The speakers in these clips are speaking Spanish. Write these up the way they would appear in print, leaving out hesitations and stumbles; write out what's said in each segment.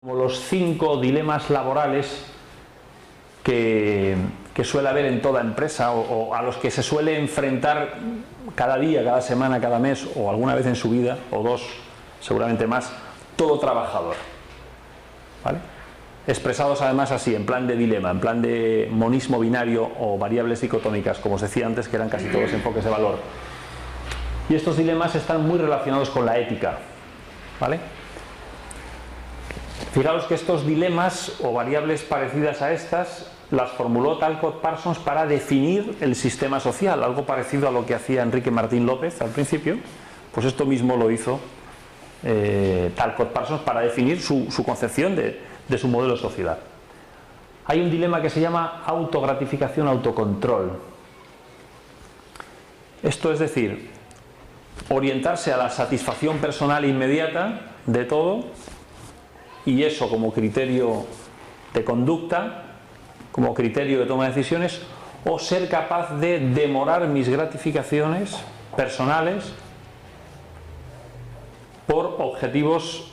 Como los 5 dilemas laborales que suele haber en toda empresa o a los que se suele enfrentar cada día, cada semana, cada mes o alguna vez en su vida, o dos, seguramente más, todo trabajador, ¿vale? Expresados además así, en plan de dilema, en plan de monismo binario o variables dicotómicas, como os decía antes, que eran casi todos enfoques de valor. Y estos dilemas están muy relacionados con la ética, ¿vale? Fijaos que estos dilemas o variables parecidas a estas las formuló Talcott Parsons para definir el sistema social, algo parecido a lo que hacía Enrique Martín López al principio. Pues esto mismo lo hizo Talcott Parsons para definir su concepción de su modelo de sociedad. Hay un dilema que se llama autogratificación, autocontrol. Esto es decir, orientarse a la satisfacción personal inmediata de todo, y eso como criterio de conducta, como criterio de toma de decisiones, o ser capaz de demorar mis gratificaciones personales por objetivos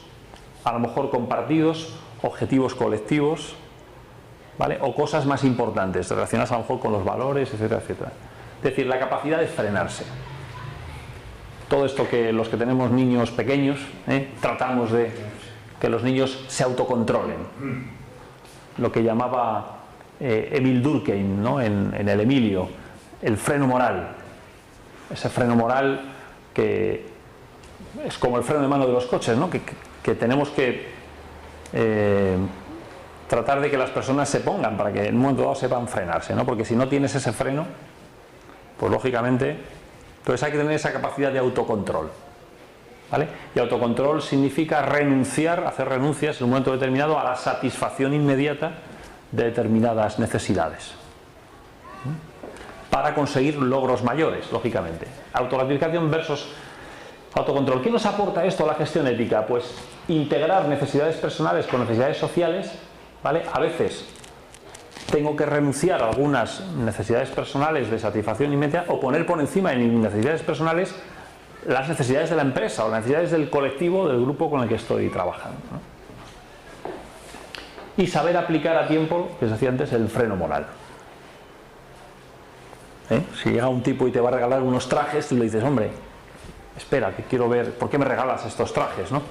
a lo mejor compartidos, objetivos colectivos, ¿vale? O cosas más importantes relacionadas a lo mejor con los valores, etcétera, etcétera. Es decir, la capacidad de frenarse. Todo esto que los que tenemos niños pequeños, tratamos de que los niños se autocontrolen. Lo que llamaba Emil Durkheim, ¿no? en el Emilio, el freno moral. Ese freno moral que es como el freno de mano de los coches, ¿no? que tenemos que tratar de que las personas se pongan para que en un momento dado sepan frenarse, ¿no? Porque si no tienes ese freno, pues lógicamente, entonces hay que tener esa capacidad de autocontrol, ¿vale? Y autocontrol significa renunciar, hacer renuncias en un momento determinado a la satisfacción inmediata de determinadas necesidades, para conseguir logros mayores, lógicamente. Autogratificación versus autocontrol. ¿Qué nos aporta esto a la gestión ética? Pues integrar necesidades personales con necesidades sociales, ¿vale? A veces tengo que renunciar a algunas necesidades personales de satisfacción inmediata o poner por encima de mis necesidades personales las necesidades de la empresa o las necesidades del colectivo, del grupo con el que estoy trabajando, ¿no? Y saber aplicar a tiempo, que os decía antes, el freno moral. Si llega un tipo y te va a regalar unos trajes, tú le dices, hombre, espera, que quiero ver, ¿por qué me regalas estos trajes, no?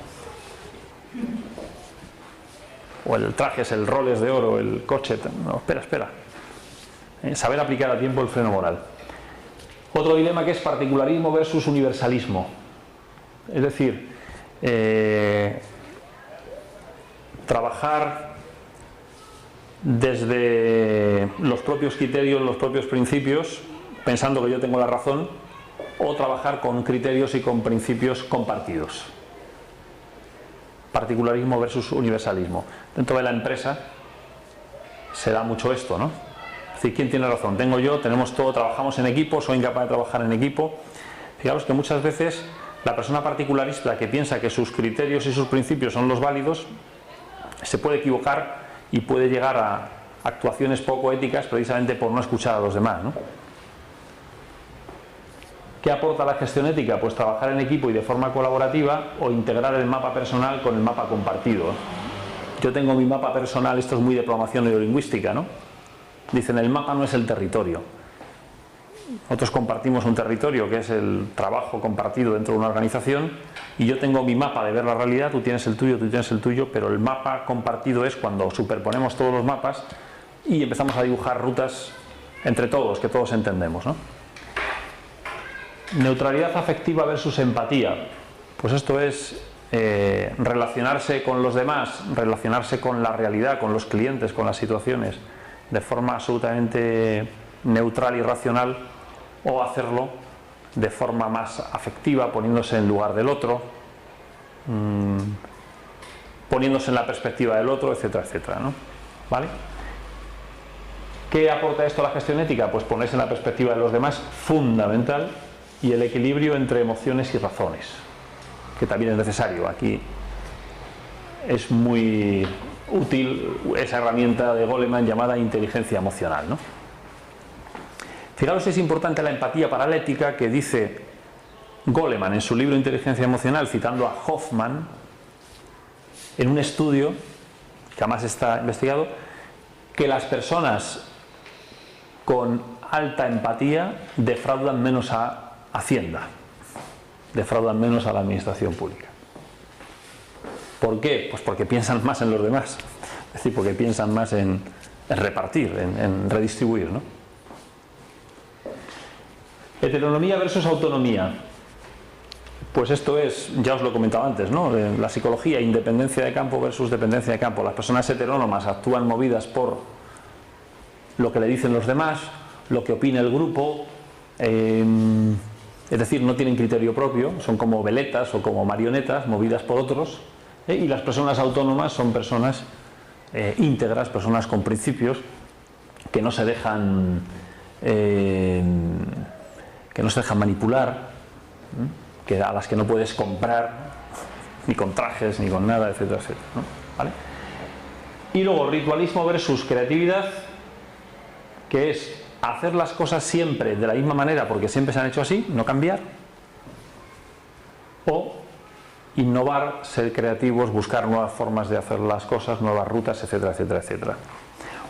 O el traje es el Rolex de oro, el coche, no, espera. Saber aplicar a tiempo el freno moral. Otro dilema que es particularismo versus universalismo. Es decir, trabajar desde los propios criterios, los propios principios, pensando que yo tengo la razón, o trabajar con criterios y con principios compartidos. Particularismo versus universalismo. Dentro de la empresa se da mucho esto, ¿no? Es decir, ¿quién tiene razón? Tengo yo, tenemos todo, trabajamos en equipo, soy incapaz de trabajar en equipo. Fijaos que muchas veces la persona particularista que piensa que sus criterios y sus principios son los válidos se puede equivocar y puede llegar a actuaciones poco éticas precisamente por no escuchar a los demás, ¿no? ¿Qué aporta la gestión ética? Pues trabajar en equipo y de forma colaborativa, o integrar el mapa personal con el mapa compartido. Yo tengo mi mapa personal, esto es muy de programación neurolingüística, ¿no? Dicen, el mapa no es el territorio. Nosotros compartimos un territorio que es el trabajo compartido dentro de una organización, y yo tengo mi mapa de ver la realidad, tú tienes el tuyo, tú tienes el tuyo, pero el mapa compartido es cuando superponemos todos los mapas y empezamos a dibujar rutas entre todos, que todos entendemos, ¿no? Neutralidad afectiva versus empatía. Pues esto es relacionarse con los demás, relacionarse con la realidad, con los clientes, con las situaciones, de forma absolutamente neutral y racional, o hacerlo de forma más afectiva, poniéndose en lugar del otro, poniéndose en la perspectiva del otro, etcétera, etcétera, ¿no? ¿Vale? ¿Qué aporta esto a la gestión ética? Pues ponerse en la perspectiva de los demás, fundamental, y el equilibrio entre emociones y razones, que también es necesario. Aquí es muy útil esa herramienta de Goleman llamada inteligencia emocional, ¿no? Fijaos, es importante la empatía para la ética, que dice Goleman en su libro Inteligencia Emocional, citando a Hoffman, en un estudio que además está investigado, que las personas con alta empatía defraudan menos a Hacienda, defraudan menos a la administración pública. ¿Por qué? Pues porque piensan más en los demás, es decir, porque piensan más en repartir, en redistribuir, ¿no? Heteronomía versus autonomía. Pues esto es, ya os lo he comentado antes, ¿no? La psicología, independencia de campo versus dependencia de campo. Las personas heterónomas actúan movidas por lo que le dicen los demás, lo que opina el grupo, es decir, no tienen criterio propio, son como veletas o como marionetas movidas por otros, y las personas autónomas son personas íntegras, personas con principios que no se dejan manipular, a las que no puedes comprar ni con trajes ni con nada, etcétera, etcétera, ¿no? ¿Vale? Y luego ritualismo versus creatividad, que es hacer las cosas siempre de la misma manera porque siempre se han hecho así, no cambiar, o innovar, ser creativos, buscar nuevas formas de hacer las cosas, nuevas rutas, etcétera, etcétera, etcétera.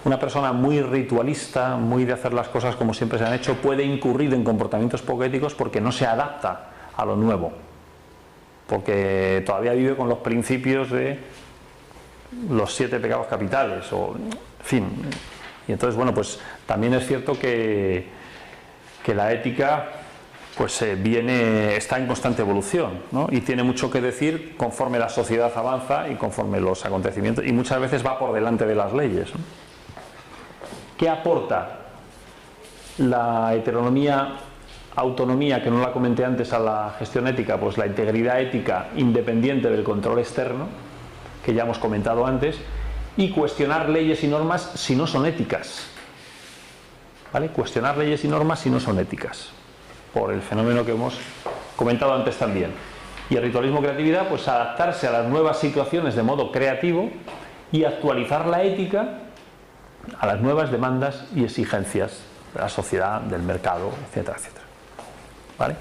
Una persona muy ritualista, muy de hacer las cosas como siempre se han hecho, puede incurrir en comportamientos poco éticos porque no se adapta a lo nuevo, porque todavía vive con los principios de los 7 pecados capitales, o en fin. Y entonces, bueno, pues también es cierto que la ética pues está en constante evolución, ¿no? Y tiene mucho que decir conforme la sociedad avanza y conforme los acontecimientos, y muchas veces va por delante de las leyes, ¿no? ¿Qué aporta la heteronomía, autonomía, que no la comenté antes, a la gestión ética? Pues la integridad ética independiente del control externo, que ya hemos comentado antes, y cuestionar leyes y normas si no son éticas, ¿vale? Cuestionar leyes y normas si no son éticas, por el fenómeno que hemos comentado antes también. Y el ritualismo creatividad, pues adaptarse a las nuevas situaciones de modo creativo y actualizar la ética a las nuevas demandas y exigencias de la sociedad, del mercado, etcétera, etcétera. ¿Vale?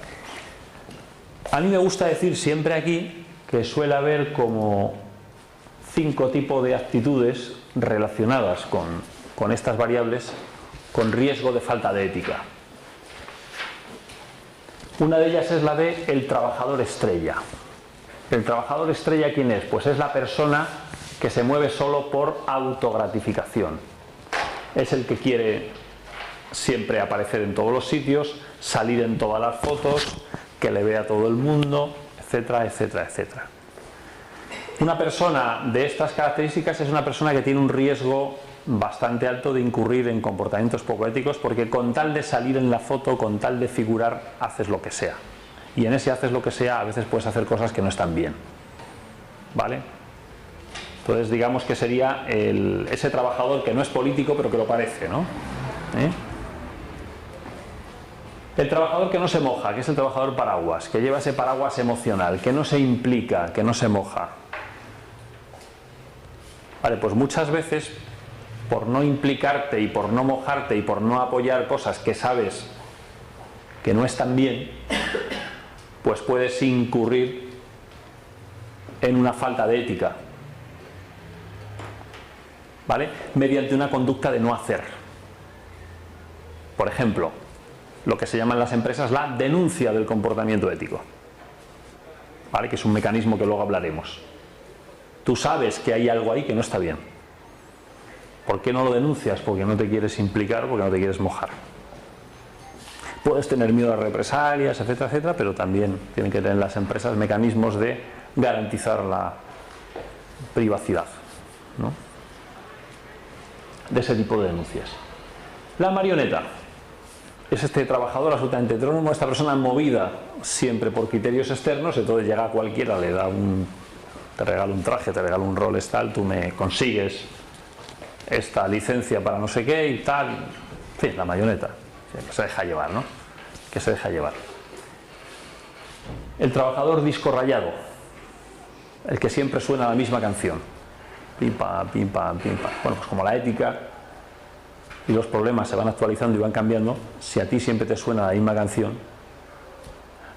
A mí me gusta decir siempre aquí que suele haber como 5 tipos de actitudes relacionadas con estas variables con riesgo de falta de ética. Una de ellas es la de el trabajador estrella. ¿El trabajador estrella quién es? Pues es la persona que se mueve solo por autogratificación. Es el que quiere siempre aparecer en todos los sitios, salir en todas las fotos, que le vea todo el mundo, etcétera, etcétera, etcétera. Una persona de estas características es una persona que tiene un riesgo bastante alto de incurrir en comportamientos poco éticos, porque con tal de salir en la foto, con tal de figurar, haces lo que sea. Y en ese haces lo que sea, a veces puedes hacer cosas que no están bien. ¿Vale? Entonces digamos que sería ese trabajador que no es político pero que lo parece, ¿no? El trabajador que no se moja, que es el trabajador paraguas, que lleva ese paraguas emocional, que no se implica, que no se moja. Vale, pues muchas veces, por no implicarte y por no mojarte y por no apoyar cosas que sabes que no están bien, pues puedes incurrir en una falta de ética, ¿vale? Mediante una conducta de no hacer. Por ejemplo, lo que se llama en las empresas la denuncia del comportamiento ético, ¿vale? Que es un mecanismo que luego hablaremos. Tú sabes que hay algo ahí que no está bien. ¿Por qué no lo denuncias? Porque no te quieres implicar, porque no te quieres mojar. Puedes tener miedo a represalias, etcétera, etcétera, pero también tienen que tener las empresas mecanismos de garantizar la privacidad, ¿no? De ese tipo de denuncias. La marioneta es este trabajador absolutamente heterónomo, esta persona movida siempre por criterios externos. Entonces llega a cualquiera, le da te regalo un traje, te regalo un Rolex, tal, tú me consigues esta licencia para no sé qué y tal. En fin, la marioneta, que se deja llevar, ¿no? Que se deja llevar. El trabajador disco rayado, el que siempre suena la misma canción. Pim, pam, pim, pam, pim, pam. Bueno, pues como la ética y los problemas se van actualizando y van cambiando, si a ti siempre te suena la misma canción,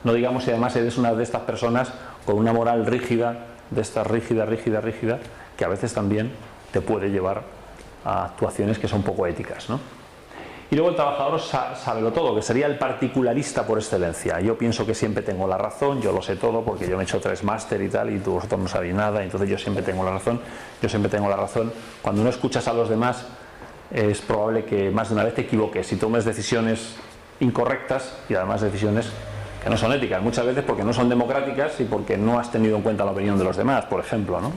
no digamos si además eres una de estas personas con una moral rígida, de esta rígida, que a veces también te puede llevar a actuaciones que son poco éticas, ¿no? Y luego el trabajador sábelo todo, que sería el particularista por excelencia. Yo pienso que siempre tengo la razón, yo lo sé todo porque yo me he hecho 3 máster y tal, y vosotros no sabéis nada, entonces yo siempre tengo la razón, yo siempre tengo la razón. Cuando no escuchas a los demás, es probable que más de una vez te equivoques y tomes decisiones incorrectas y además decisiones que no son éticas, muchas veces porque no son democráticas y porque no has tenido en cuenta la opinión de los demás, por ejemplo, ¿no?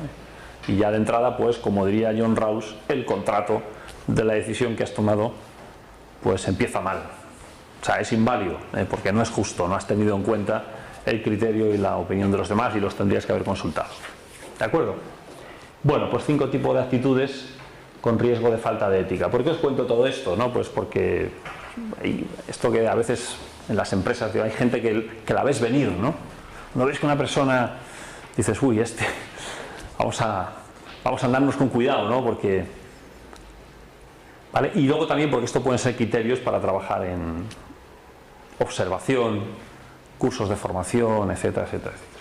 Y ya de entrada, pues, como diría John Rawls, el contrato de la decisión que has tomado pues empieza mal, o sea, es inválido, porque no es justo, no has tenido en cuenta el criterio y la opinión de los demás y los tendrías que haber consultado. ¿De acuerdo? Bueno, pues 5 tipos de actitudes con riesgo de falta de ética. ¿Por qué os cuento todo esto? ¿No? Pues porque esto que a veces en las empresas hay gente que la ves venir, ¿no? No ves que una persona dices, uy, vamos a andarnos con cuidado, ¿no? Porque ¿vale? Y luego también porque esto pueden ser criterios para trabajar en observación, cursos de formación, etcétera, etcétera, etcétera.